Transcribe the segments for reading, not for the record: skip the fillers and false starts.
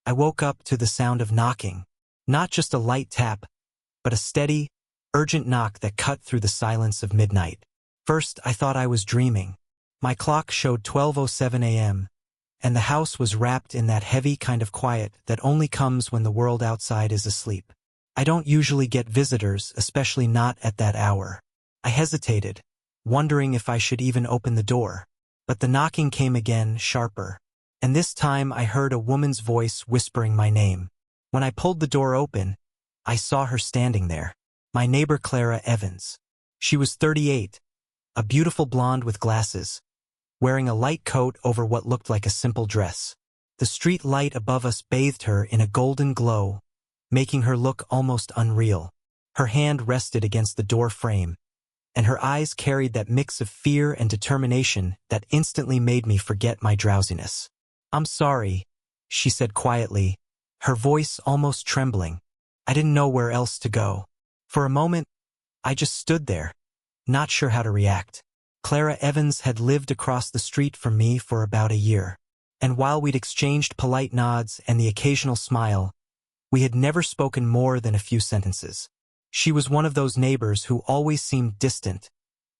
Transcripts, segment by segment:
I woke up to the sound of knocking. Not just a light tap, but a steady, urgent knock that cut through the silence of midnight. First, I thought I was dreaming. My clock showed 12:07 a.m., and the house was wrapped in that heavy kind of quiet that only comes when the world outside is asleep. I don't usually get visitors, especially not at that hour. I hesitated, wondering if I should even open the door. But the knocking came again, sharper. And this time I heard a woman's voice whispering my name. When I pulled the door open, I saw her standing there. My neighbor Clara Evans. She was 38, a beautiful blonde with glasses, wearing a light coat over what looked like a simple dress. The street light above us bathed her in a golden glow, making her look almost unreal. Her hand rested against the door frame, and her eyes carried that mix of fear and determination that instantly made me forget my drowsiness. "I'm sorry," she said quietly, her voice almost trembling. I didn't know where else to go. For a moment, I just stood there, not sure how to react. Clara Evans had lived across the street from me for about a year, and while we'd exchanged polite nods and the occasional smile, we had never spoken more than a few sentences. She was one of those neighbors who always seemed distant,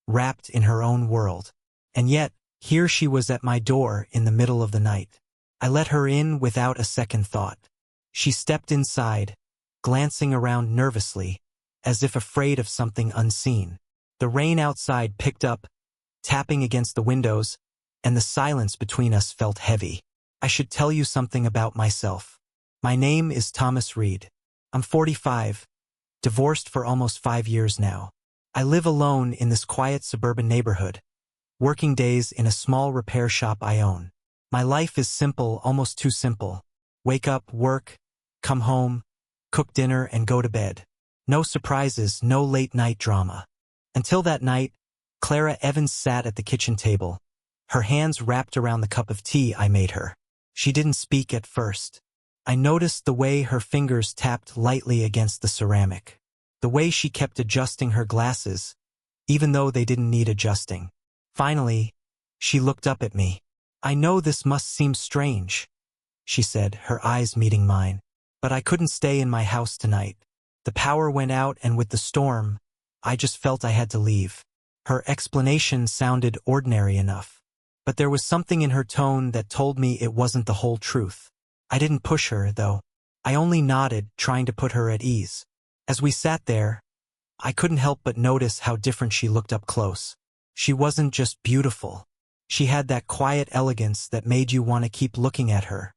wrapped in her own world. And yet, here she was at my door in the middle of the night. I let her in without a second thought. She stepped inside, glancing around nervously, as if afraid of something unseen. The rain outside picked up, tapping against the windows, and the silence between us felt heavy. "I should tell you something about myself. My name is Thomas Reed. I'm 45, divorced for almost 5 years now. I live alone in this quiet suburban neighborhood, working days in a small repair shop I own. My life is simple, almost too simple. Wake up, work, come home, cook dinner, and go to bed. No surprises, no late-night drama." Until that night, Clara Evans sat at the kitchen table, her hands wrapped around the cup of tea I made her. She didn't speak at first. I noticed the way her fingers tapped lightly against the ceramic, the way she kept adjusting her glasses, even though they didn't need adjusting. Finally, she looked up at me. "I know this must seem strange," she said, her eyes meeting mine, "but I couldn't stay in my house tonight. The power went out, and with the storm, I just felt I had to leave." Her explanation sounded ordinary enough, but there was something in her tone that told me it wasn't the whole truth. I didn't push her, though. I only nodded, trying to put her at ease. As we sat there, I couldn't help but notice how different she looked up close. She wasn't just beautiful. She had that quiet elegance that made you want to keep looking at her,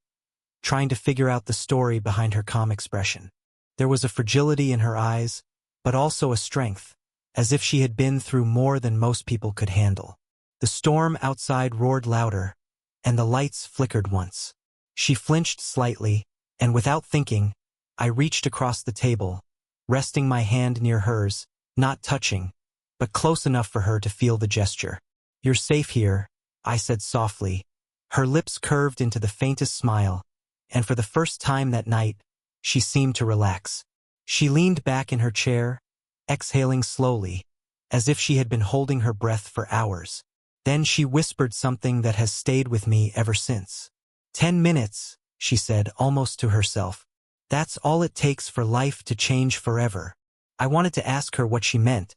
trying to figure out the story behind her calm expression. There was a fragility in her eyes, but also a strength, as if she had been through more than most people could handle. The storm outside roared louder, and the lights flickered once. She flinched slightly, and without thinking, I reached across the table, resting my hand near hers, not touching, but close enough for her to feel the gesture. "You're safe here," I said softly. Her lips curved into the faintest smile, and for the first time that night, she seemed to relax. She leaned back in her chair, exhaling slowly, as if she had been holding her breath for hours. Then she whispered something that has stayed with me ever since. 10 minutes, she said, almost to herself. That's all it takes for life to change forever. I wanted to ask her what she meant,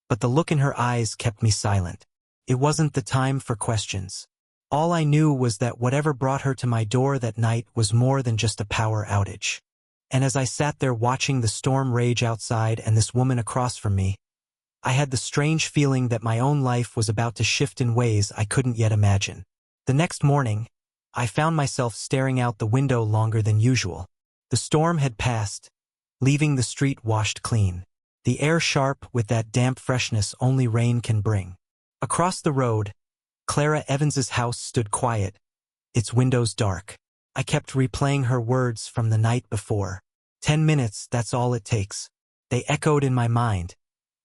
but the look in her eyes kept me silent. It wasn't the time for questions. All I knew was that whatever brought her to my door that night was more than just a power outage. And as I sat there watching the storm rage outside and this woman across from me, I had the strange feeling that my own life was about to shift in ways I couldn't yet imagine. The next morning, I found myself staring out the window longer than usual. The storm had passed, leaving the street washed clean, the air sharp with that damp freshness only rain can bring. Across the road, Clara Evans's house stood quiet, its windows dark. I kept replaying her words from the night before. 10 minutes, that's all it takes. They echoed in my mind,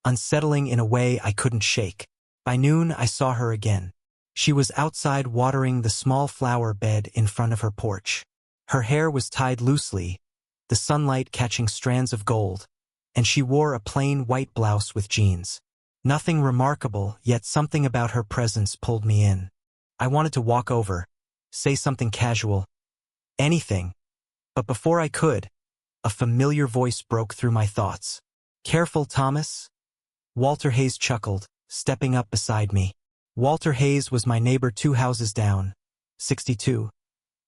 unsettling in a way I couldn't shake. By noon, I saw her again. She was outside watering the small flower bed in front of her porch. Her hair was tied loosely, the sunlight catching strands of gold, and she wore a plain white blouse with jeans. Nothing remarkable, yet something about her presence pulled me in. I wanted to walk over, say something casual, anything, But before I could, a familiar voice broke through my thoughts. "Careful, Thomas." Walter Hayes chuckled, stepping up beside me. Walter Hayes was my neighbor 2 houses down, 62.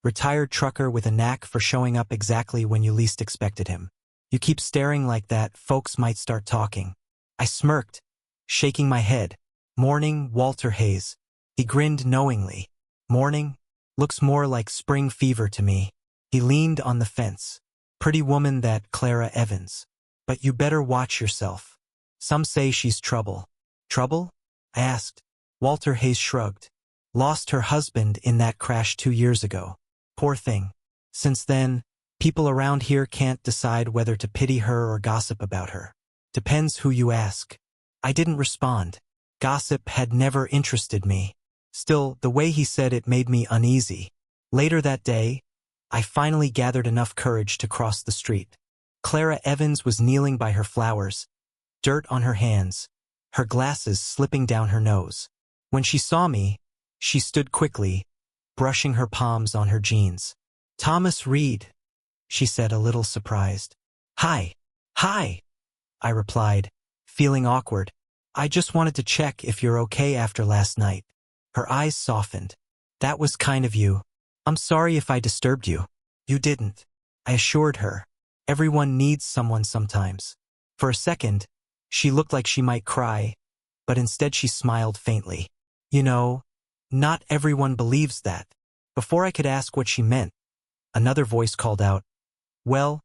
Retired trucker with a knack for showing up exactly when you least expected him. "You keep staring like that, folks might start talking." I smirked, shaking my head. "Morning, Walter Hayes." He grinned knowingly. "Morning? Looks more like spring fever to me." He leaned on the fence. "Pretty woman, that Clara Evans. But you better watch yourself. Some say she's trouble." "Trouble?" I asked. Walter Hayes shrugged. "Lost her husband in that crash 2 years ago. Poor thing. Since then, people around here can't decide whether to pity her or gossip about her. Depends who you ask." I didn't respond. Gossip had never interested me. Still, the way he said it made me uneasy. Later that day, I finally gathered enough courage to cross the street. Clara Evans was kneeling by her flowers, dirt on her hands, her glasses slipping down her nose. When she saw me, she stood quickly, brushing her palms on her jeans. "Thomas Reed," she said, a little surprised. "Hi." "Hi," I replied, feeling awkward. "I just wanted to check if you're okay after last night." Her eyes softened. "That was kind of you. I'm sorry if I disturbed you." "You didn't," I assured her. "Everyone needs someone sometimes." For a second, she looked like she might cry, but instead she smiled faintly. "You know, not everyone believes that." Before I could ask what she meant, another voice called out, Well,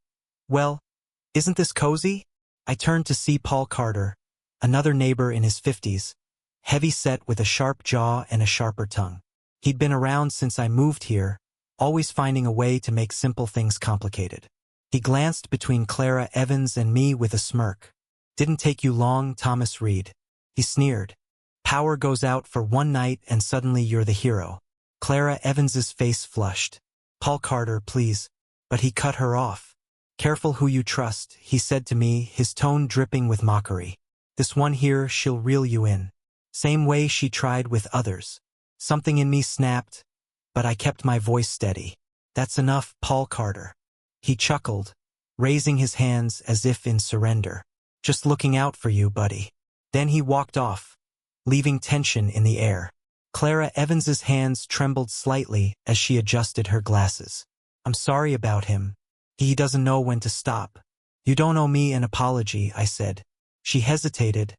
isn't this cozy?" I turned to see Paul Carter, another neighbor in his 50s, heavy-set with a sharp jaw and a sharper tongue. He'd been around since I moved here, always finding a way to make simple things complicated. He glanced between Clara Evans and me with a smirk. "Didn't take you long, Thomas Reed." He sneered. "Power goes out for one night and suddenly you're the hero." Clara Evans's face flushed. "Paul Carter, please." But he cut her off. "Careful who you trust," he said to me, his tone dripping with mockery. "This one here, she'll reel you in. Same way she tried with others." Something in me snapped, but I kept my voice steady. "That's enough, Paul Carter." He chuckled, raising his hands as if in surrender. "Just looking out for you, buddy." Then he walked off, leaving tension in the air. Clara Evans's hands trembled slightly as she adjusted her glasses. "I'm sorry about him. He doesn't know when to stop." "You don't owe me an apology," I said. She hesitated,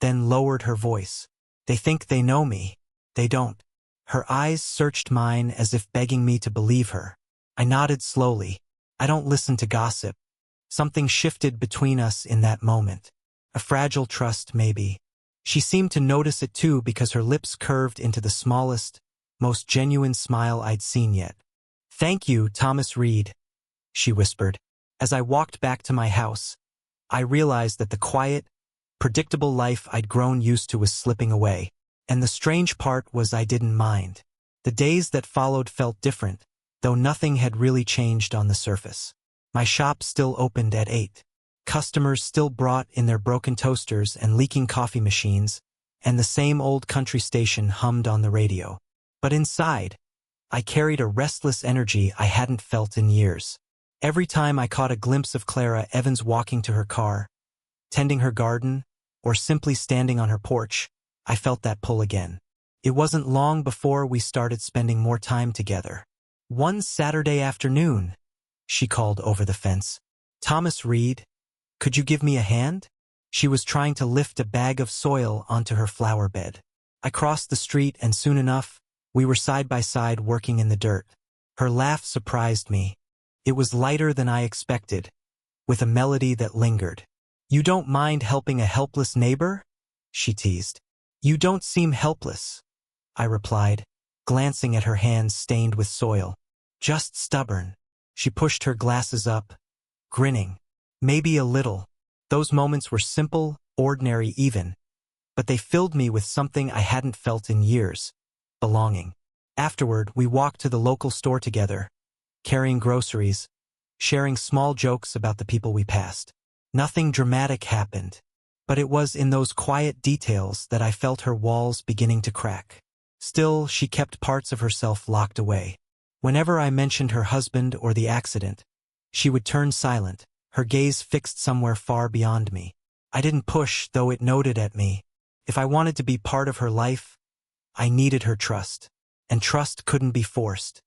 then lowered her voice. "They think they know me. They don't." Her eyes searched mine as if begging me to believe her. I nodded slowly. "I don't listen to gossip." Something shifted between us in that moment. A fragile trust, maybe. She seemed to notice it too because her lips curved into the smallest, most genuine smile I'd seen yet. "Thank you, Thomas Reed," she whispered. As I walked back to my house, I realized that the quiet, predictable life I'd grown used to was slipping away. And the strange part was I didn't mind. The days that followed felt different, though nothing had really changed on the surface. My shop still opened at 8. Customers still brought in their broken toasters and leaking coffee machines, and the same old country station hummed on the radio. But inside, I carried a restless energy I hadn't felt in years. Every time I caught a glimpse of Clara Evans walking to her car, tending her garden, or simply standing on her porch, I felt that pull again. It wasn't long before we started spending more time together. "One Saturday afternoon," she called over the fence. "Thomas Reed, could you give me a hand?" She was trying to lift a bag of soil onto her flower bed. I crossed the street and soon enough, we were side by side working in the dirt. Her laugh surprised me. It was lighter than I expected, with a melody that lingered. "You don't mind helping a helpless neighbor?" she teased. "You don't seem helpless," I replied, glancing at her hands stained with soil. "Just stubborn." She pushed her glasses up, grinning. "Maybe a little." Those moments were simple, ordinary even, but they filled me with something I hadn't felt in years: belonging. Afterward, we walked to the local store together, carrying groceries, sharing small jokes about the people we passed. Nothing dramatic happened, but it was in those quiet details that I felt her walls beginning to crack. Still, she kept parts of herself locked away. Whenever I mentioned her husband or the accident, She would turn silent, her gaze fixed somewhere far beyond me. I didn't push, though it nodded at me. If I wanted to be part of her life, I needed her trust. And trust couldn't be forced.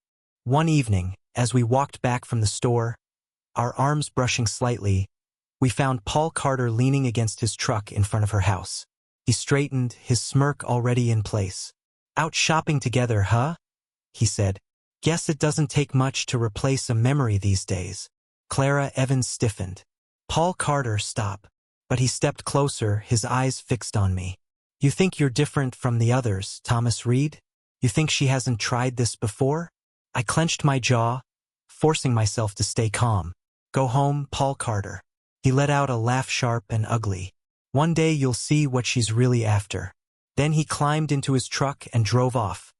One evening, as we walked back from the store, our arms brushing slightly, we found Paul Carter leaning against his truck in front of her house. He straightened, his smirk already in place. "Out shopping together, huh?" he said. "Guess it doesn't take much to replace a memory these days." Clara Evans stiffened. Paul Carter, stop. But he stepped closer, his eyes fixed on me. "You think you're different from the others, Thomas Reed? You think she hasn't tried this before?" I clenched my jaw, forcing myself to stay calm. "Go home, Paul Carter." He let out a laugh sharp and ugly. "One day you'll see what she's really after." Then he climbed into his truck and drove off,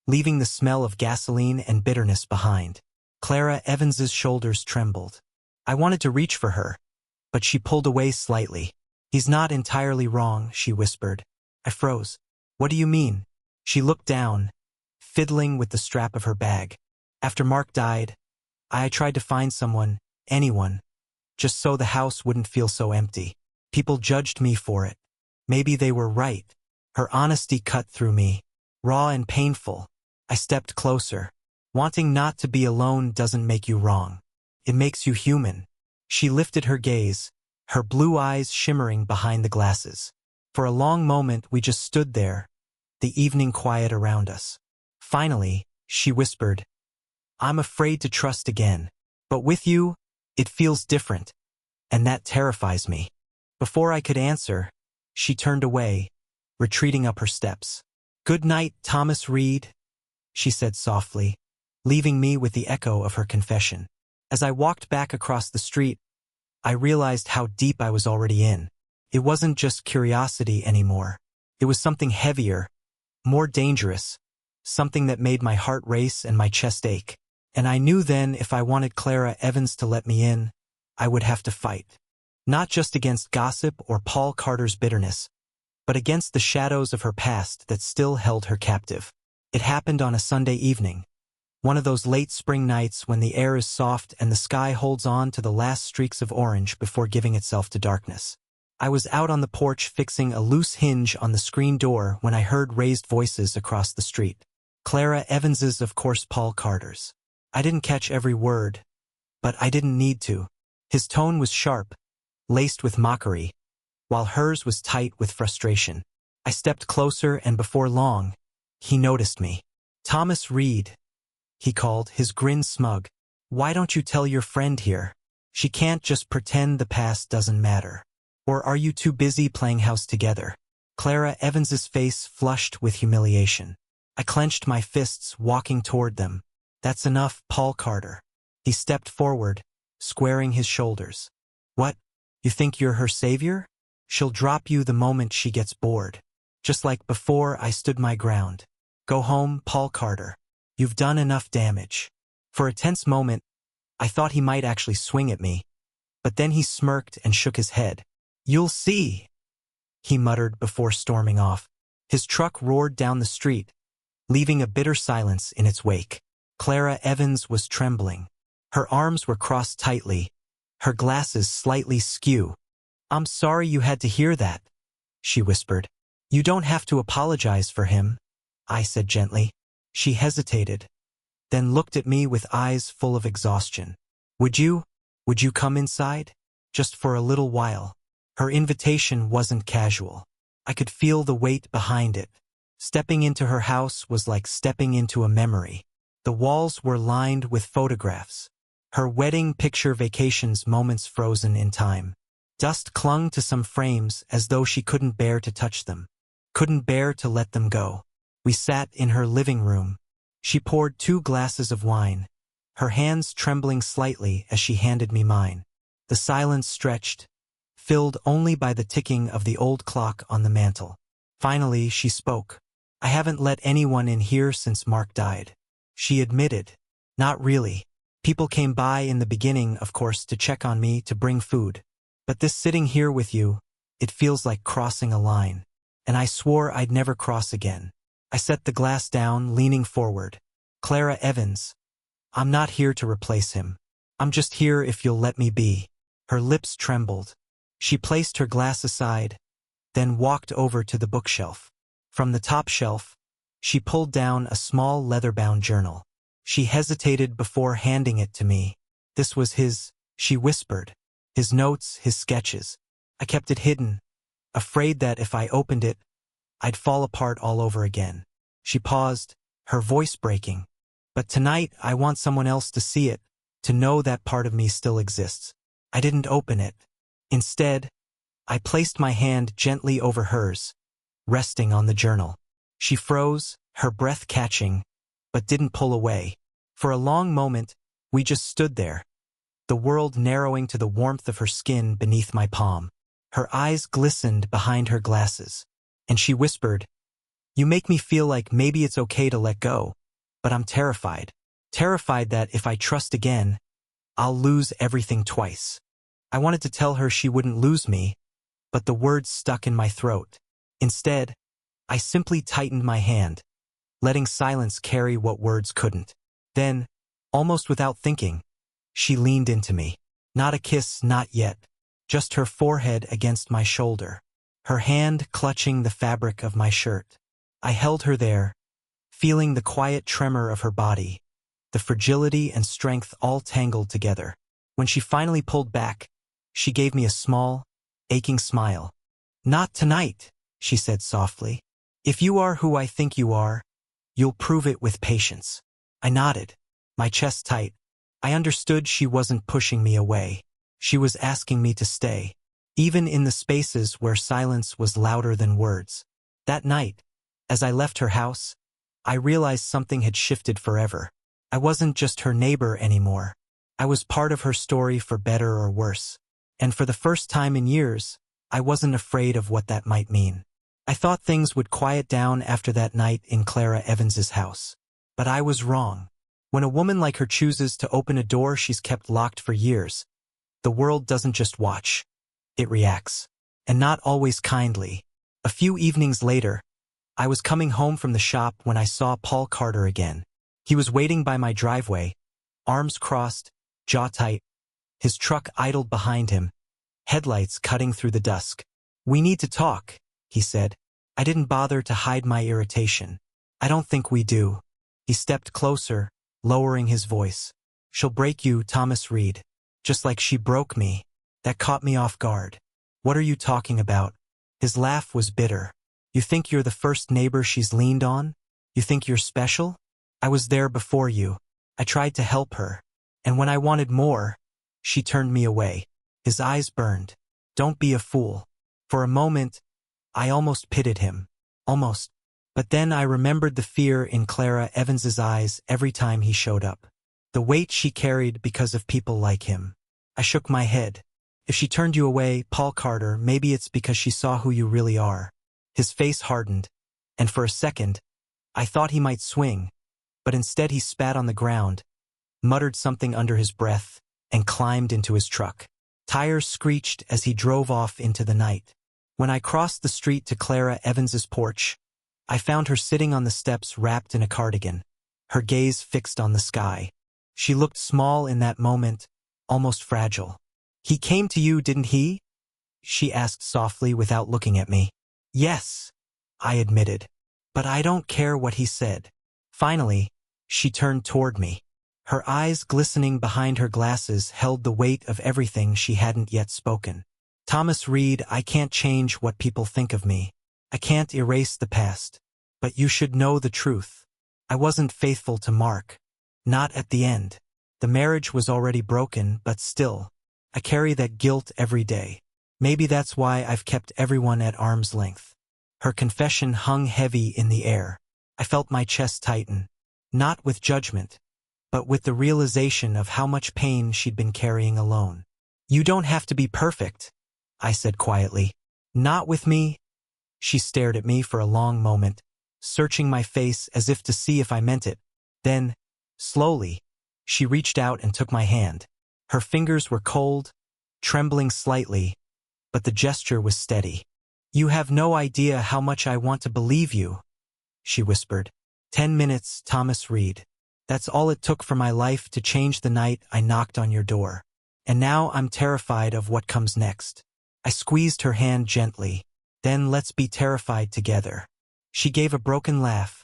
leaving the smell of gasoline and bitterness behind. Clara Evans's shoulders trembled. I wanted to reach for her, but she pulled away slightly. "He's not entirely wrong," she whispered. I froze. "What do you mean?" She looked down, fiddling with the strap of her bag. "After Mark died, I tried to find someone, anyone, just so the house wouldn't feel so empty. People judged me for it. Maybe they were right." Her honesty cut through me, raw and painful. I stepped closer. "Wanting not to be alone doesn't make you wrong. It makes you human." She lifted her gaze, her blue eyes shimmering behind the glasses. For a long moment we just stood there, the evening quiet around us. Finally, she whispered, "I'm afraid to trust again. But with you, it feels different, and that terrifies me." Before I could answer, she turned away, retreating up her steps. "Good night, Thomas Reed," she said softly, leaving me with the echo of her confession. As I walked back across the street, I realized how deep I was already in. It wasn't just curiosity anymore. It was something heavier, more dangerous, something that made my heart race and my chest ache. And I knew then if I wanted Clara Evans to let me in, I would have to fight. Not just against gossip or Paul Carter's bitterness, but against the shadows of her past that still held her captive. It happened on a Sunday evening, one of those late spring nights when the air is soft and the sky holds on to the last streaks of orange before giving itself to darkness. I was out on the porch fixing a loose hinge on the screen door when I heard raised voices across the street. Clara Evans's, of course, Paul Carter's. I didn't catch every word, but I didn't need to. His tone was sharp, laced with mockery, while hers was tight with frustration. I stepped closer and before long, he noticed me. "Thomas Reed," he called, his grin smug. "Why don't you tell your friend here? She can't just pretend the past doesn't matter. Or are you too busy playing house together?" Clara Evans's face flushed with humiliation. I clenched my fists, walking toward them. "That's enough, Paul Carter." He stepped forward, squaring his shoulders. "What? You think you're her savior? She'll drop you the moment she gets bored. Just like before, I stood my ground. Go home, Paul Carter. You've done enough damage." For a tense moment, I thought he might actually swing at me, but then he smirked and shook his head. "You'll see," he muttered before storming off. His truck roared down the street, leaving a bitter silence in its wake. Clara Evans was trembling. Her arms were crossed tightly, her glasses slightly askew. "I'm sorry you had to hear that," she whispered. "You don't have to apologize for him," I said gently. She hesitated, then looked at me with eyes full of exhaustion. Would you come inside? Just for a little while." Her invitation wasn't casual. I could feel the weight behind it. Stepping into her house was like stepping into a memory. The walls were lined with photographs. Her wedding picture, vacations, moments frozen in time. Dust clung to some frames as though she couldn't bear to touch them, couldn't bear to let them go. We sat in her living room. She poured 2 glasses of wine, her hands trembling slightly as she handed me mine. The silence stretched, filled only by the ticking of the old clock on the mantel. Finally, she spoke. "I haven't let anyone in here since Mark died," she admitted. "Not really. People came by in the beginning, of course, to check on me, to bring food. But this sitting here with you, it feels like crossing a line. And I swore I'd never cross again." I set the glass down, leaning forward. "Clara Evans, I'm not here to replace him. I'm just here if you'll let me be. Her lips trembled. She placed her glass aside, then walked over to the bookshelf. From the top shelf, she pulled down a small leather-bound journal. She hesitated before handing it to me. This was his, she whispered. His notes, his sketches. I kept it hidden, afraid that if I opened it, I'd fall apart all over again. She paused, her voice breaking. But tonight, I want someone else to see it, to know that part of me still exists. I didn't open it. Instead, I placed my hand gently over hers, resting on the journal. She froze, her breath catching, but didn't pull away. For a long moment, we just stood there, the world narrowing to the warmth of her skin beneath my palm. Her eyes glistened behind her glasses, and she whispered, "You make me feel like maybe it's okay to let go, but I'm terrified. Terrified that if I trust again, I'll lose everything twice." I wanted to tell her she wouldn't lose me, but the words stuck in my throat. Instead, I simply tightened my hand, letting silence carry what words couldn't. Then, almost without thinking, she leaned into me. Not a kiss, not yet, just her forehead against my shoulder, her hand clutching the fabric of my shirt. I held her there, feeling the quiet tremor of her body, the fragility and strength all tangled together. When she finally pulled back, she gave me a small, aching smile. "Not tonight," she said softly. "If you are who I think you are, you'll prove it with patience." I nodded, my chest tight. I understood she wasn't pushing me away. She was asking me to stay, even in the spaces where silence was louder than words. That night, as I left her house, I realized something had shifted forever. I wasn't just her neighbor anymore. I was part of her story for better or worse. And for the first time in years, I wasn't afraid of what that might mean. I thought things would quiet down after that night in Clara Evans's house. But I was wrong. When a woman like her chooses to open a door she's kept locked for years, the world doesn't just watch. It reacts. And not always kindly. A few evenings later, I was coming home from the shop when I saw Paul Carter again. He was waiting by my driveway, arms crossed, jaw tight. His truck idled behind him, headlights cutting through the dusk. "We need to talk," he said. I didn't bother to hide my irritation. "I don't think we do." He stepped closer, lowering his voice. "She'll break you, Thomas Reed. Just like she broke me." That caught me off guard. "What are you talking about?" His laugh was bitter. "You think you're the first neighbor she's leaned on? You think you're special? I was there before you. I tried to help her. And when I wanted more, she turned me away." His eyes burned. "Don't be a fool." For a moment, I almost pitied him. Almost. But then I remembered the fear in Clara Evans's eyes every time he showed up. The weight she carried because of people like him. I shook my head. "If she turned you away, Paul Carter, maybe it's because she saw who you really are." His face hardened, and for a second, I thought he might swing, but instead he spat on the ground, muttered something under his breath, and climbed into his truck. Tires screeched as he drove off into the night. When I crossed the street to Clara Evans's porch, I found her sitting on the steps wrapped in a cardigan, her gaze fixed on the sky. She looked small in that moment, almost fragile. "He came to you, didn't he?" she asked softly without looking at me. "Yes," I admitted, "but I don't care what he said." Finally, she turned toward me. Her eyes glistening behind her glasses held the weight of everything she hadn't yet spoken. "Thomas Reed, I can't change what people think of me. I can't erase the past. But you should know the truth. I wasn't faithful to Mark. Not at the end. The marriage was already broken, but still, I carry that guilt every day. Maybe that's why I've kept everyone at arm's length." Her confession hung heavy in the air. I felt my chest tighten. Not with judgment, but with the realization of how much pain she'd been carrying alone. "You don't have to be perfect," I said quietly. "Not with me." She stared at me for a long moment, searching my face as if to see if I meant it. Then, slowly, she reached out and took my hand. Her fingers were cold, trembling slightly, but the gesture was steady. "You have no idea how much I want to believe you," she whispered. 10 minutes, Thomas Reed. That's all it took for my life to change the night I knocked on your door. And now I'm terrified of what comes next. I squeezed her hand gently. Then let's be terrified together. She gave a broken laugh,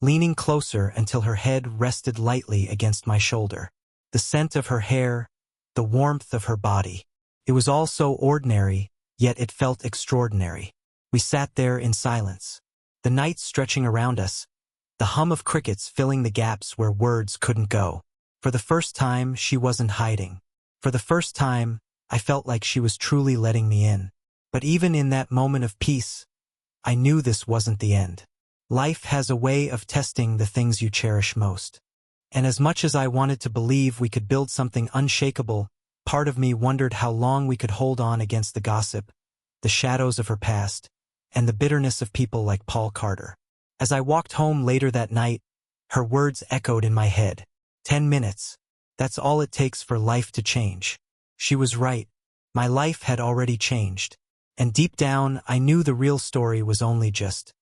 leaning closer until her head rested lightly against my shoulder. The scent of her hair, the warmth of her body. It was all so ordinary, yet it felt extraordinary. We sat there in silence, the night stretching around us, the hum of crickets filling the gaps where words couldn't go. For the first time, she wasn't hiding. For the first time, I felt like she was truly letting me in. But even in that moment of peace, I knew this wasn't the end. Life has a way of testing the things you cherish most. And as much as I wanted to believe we could build something unshakable, part of me wondered how long we could hold on against the gossip, the shadows of her past, and the bitterness of people like Paul Carter. As I walked home later that night, her words echoed in my head. 10 minutes. That's all it takes for life to change. She was right. My life had already changed. And deep down, I knew the real story was only just